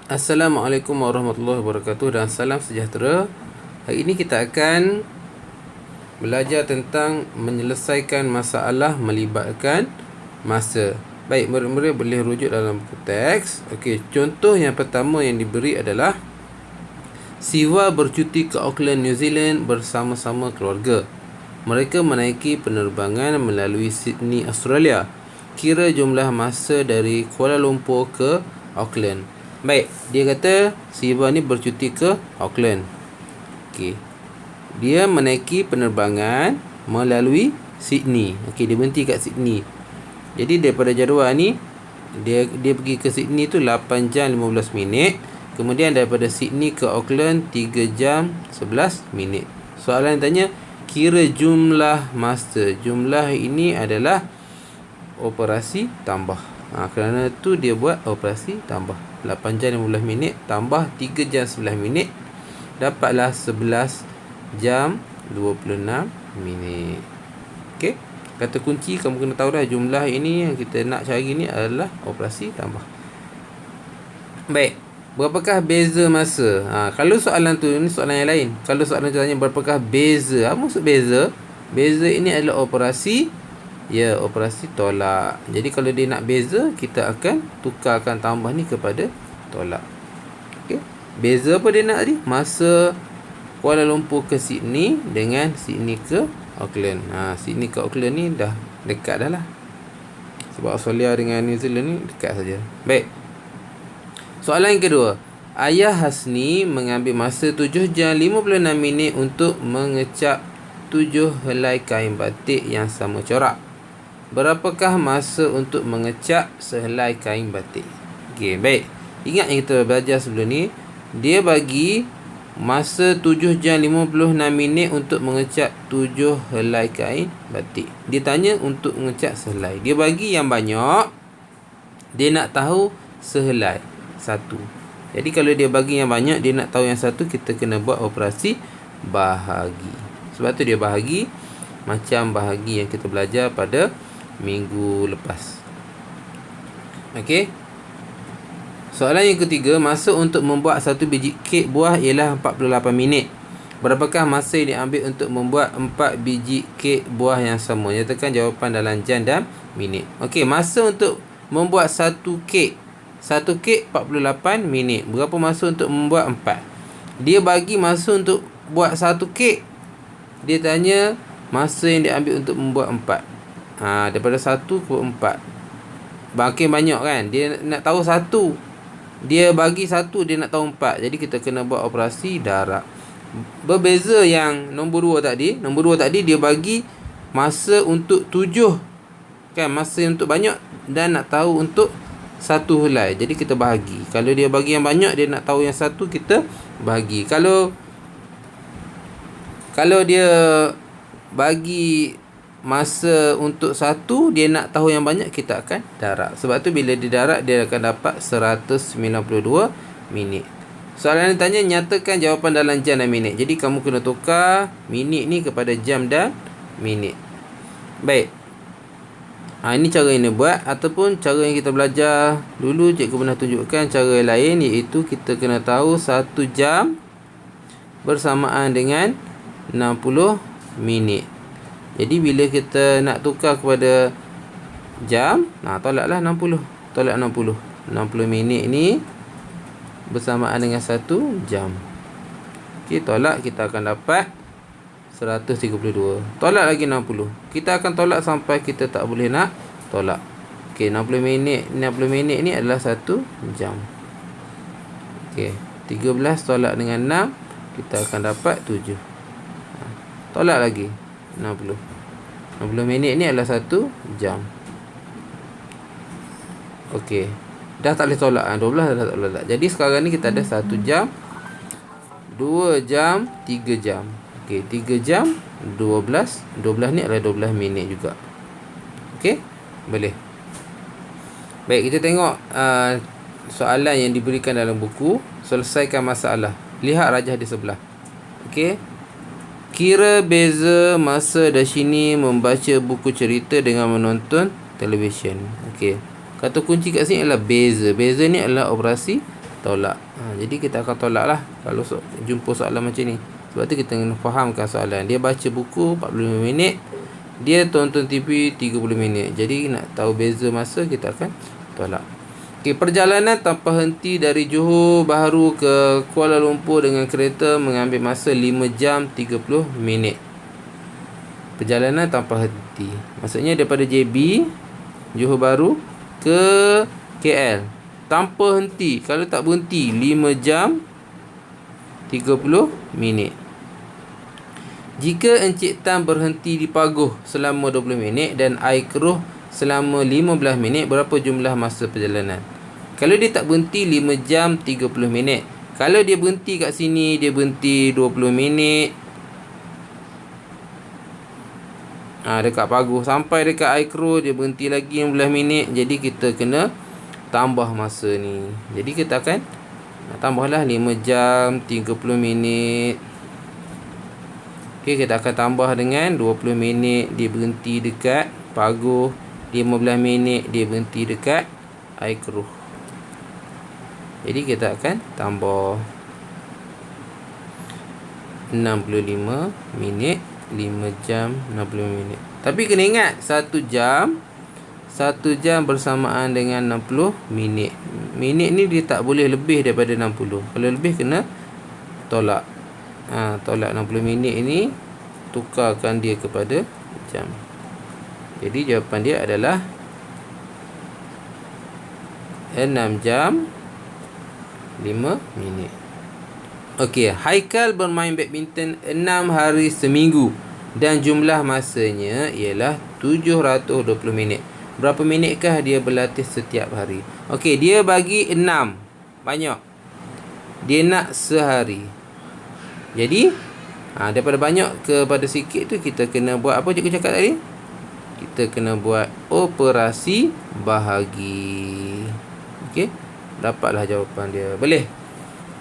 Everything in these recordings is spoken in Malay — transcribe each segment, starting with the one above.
Assalamualaikum warahmatullahi wabarakatuh dan salam sejahtera. Hari ini kita akan belajar tentang menyelesaikan masalah melibatkan masa. Baik, murid-murid boleh rujuk dalam buku teks. Okey, contoh yang pertama yang diberi adalah Siva bercuti ke Auckland, New Zealand bersama-sama keluarga. Mereka menaiki penerbangan melalui Sydney, Australia. Kira jumlah masa dari Kuala Lumpur ke Auckland. Baik, dia kata Siva ni bercuti ke Auckland. Okey. Dia menaiki penerbangan melalui Sydney. Okey, dia berhenti kat Sydney. Jadi daripada jadual ni dia pergi ke Sydney tu 8 jam 15 minit. Kemudian daripada Sydney ke Auckland 3 jam 11 minit. Soalan tanya kira jumlah masa. Jumlah ini adalah operasi tambah. Kerana tu dia buat operasi tambah. 8 jam 15 minit tambah 3 jam 11 minit dapatlah 11 jam 26 minit. Okey. Kata kunci kamu kena tahu dah, jumlah ini yang kita nak cari ni adalah operasi tambah. Baik. Berapakah beza masa? Kalau soalan tu, ni soalan yang lain. Kalau soalan tu tanya berapakah beza? Apa maksud beza? Beza ini adalah operasi operasi tolak. Jadi kalau dia nak beza, kita akan tukarkan tambah ni kepada tolak. Okey. Beza apa dia nak tadi? Masa Kuala Lumpur ke Sydney dengan Sydney ke Auckland. Sydney ke Auckland ni dah dekat dah lah. Sebab Australia dengan New Zealand ni dekat saja. Baik. Soalan yang kedua. Ayah Hasni mengambil masa 7 jam 56 minit untuk mengecap 7 helai kain batik yang sama corak. Berapakah masa untuk mengecap sehelai kain batik? Okey, baik. Ingat yang kita belajar sebelum ni, dia bagi masa 7 jam 56 minit untuk mengecap 7 helai kain batik. Dia tanya untuk mengecap sehelai. Dia bagi yang banyak, dia nak tahu sehelai satu. Jadi kalau dia bagi yang banyak, dia nak tahu yang satu, kita kena buat operasi bahagi. Sebab tu dia bahagi macam bahagi yang kita belajar pada minggu lepas. Okey. Soalan yang ketiga, masa untuk membuat satu biji kek buah ialah 48 minit. Berapakah masa yang diambil untuk membuat 4 biji kek buah yang sama? Nyatakan jawapan dalam jam dan minit. Okey, masa untuk membuat satu kek 48 minit. Berapa masa untuk membuat 4? Dia bagi masa untuk buat satu kek. Dia tanya masa yang diambil untuk membuat 4. Daripada 1 ke 4 makin banyak kan. Dia nak tahu 1, dia bagi 1, dia nak tahu 4. Jadi kita kena buat operasi darab. Berbeza yang nombor 2 tadi. Nombor 2 tadi dia bagi masa untuk 7 kan, masa untuk banyak, dan nak tahu untuk 1 helai. Jadi kita bahagi. Kalau dia bagi yang banyak, dia nak tahu yang 1, kita bahagi. Kalau dia bagi masa untuk 1, dia nak tahu yang banyak, kita akan darab. Sebab tu bila dia darab, dia akan dapat 192 minit. Soalan yang tanya, nyatakan jawapan dalam jam dan minit. Jadi kamu kena tukar minit ni kepada jam dan minit. Baik. Ini cara yang dia buat. Ataupun cara yang kita belajar dulu, cikgu pernah tunjukkan cara lain, iaitu kita kena tahu 1 jam bersamaan dengan 60 minit. Jadi bila kita nak tukar kepada jam, tolaklah 60. Tolak 60. 60 minit ni bersamaan dengan 1 jam. Okey, tolak, kita akan dapat 132. Tolak lagi 60. Kita akan tolak sampai kita tak boleh nak tolak. Okey, 60 minit ni adalah 1 jam. Okey, 13 tolak dengan 6, kita akan dapat 7. Tolak lagi 60 minit ni adalah 1 jam. Okey, dah tak boleh tolak. 12 dah tak boleh tolak. Jadi sekarang ni kita ada 1 jam, 2 jam, 3 jam. Okey, 3 jam 12. 12 ni adalah 12 minit juga. Okey, boleh. Baik, kita tengok soalan yang diberikan dalam buku. Selesaikan masalah. Lihat rajah di sebelah. Okey. Kira beza masa Darshini membaca buku cerita dengan menonton televisyen. Okey. Kata kunci kat sini adalah beza. Beza ni adalah operasi tolak. Jadi kita akan tolak lah kalau jumpa soalan macam ni. Sebab tu kita kena fahamkan soalan. Dia baca buku 45 minit, dia tonton TV 30 minit. Jadi nak tahu beza masa, kita akan tolak. Okey, perjalanan tanpa henti dari Johor Bahru ke Kuala Lumpur dengan kereta mengambil masa 5 jam 30 minit. Perjalanan tanpa henti, maksudnya daripada JB Johor Bahru ke KL tanpa henti. Kalau tak berhenti 5 jam 30 minit. Jika Encik Tan berhenti di Paguh selama 20 minit dan air keruh selama 15 minit, berapa jumlah masa perjalanan? Kalau dia tak berhenti 5 jam 30 minit. Kalau dia berhenti kat sini, dia berhenti 20 minit. Dekat Paguh sampai dekat air keruh, dia berhenti lagi 15 minit. Jadi kita kena tambah masa ni. Jadi kita akan tambahlah 5 jam 30 minit. Okey, kita akan tambah dengan 20 minit dia berhenti dekat Paguh, 15 minit dia berhenti dekat air keruh. Jadi kita akan tambah 65 minit, 5 jam 60 minit. Tapi kena ingat 1 jam bersamaan dengan 60 minit. Minit ni dia tak boleh lebih daripada 60. Kalau lebih kena tolak. Tolak 60 minit ini, tukarkan dia kepada jam. Jadi jawapan dia adalah 6 jam 5 minit. Okey, Haikal bermain badminton 6 hari seminggu dan jumlah masanya ialah 720 minit. Berapa minitkah dia berlatih setiap hari? Okey, dia bagi 6. Banyak. Dia nak sehari. Jadi, daripada banyak kepada sikit tu, kita kena buat apa cikgu cakap tadi? Kita kena buat operasi bahagi. Okey, dapatlah jawapan dia. Boleh?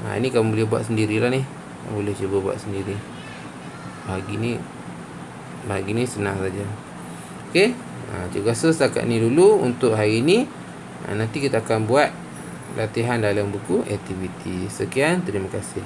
Ini kamu boleh buat sendirilah ni. Kamu boleh cuba buat sendiri. Bahagi ni senang saja. Okey. Cikgu rasa setakat ni dulu untuk hari ni. Nanti kita akan buat latihan dalam buku aktiviti. Sekian, terima kasih.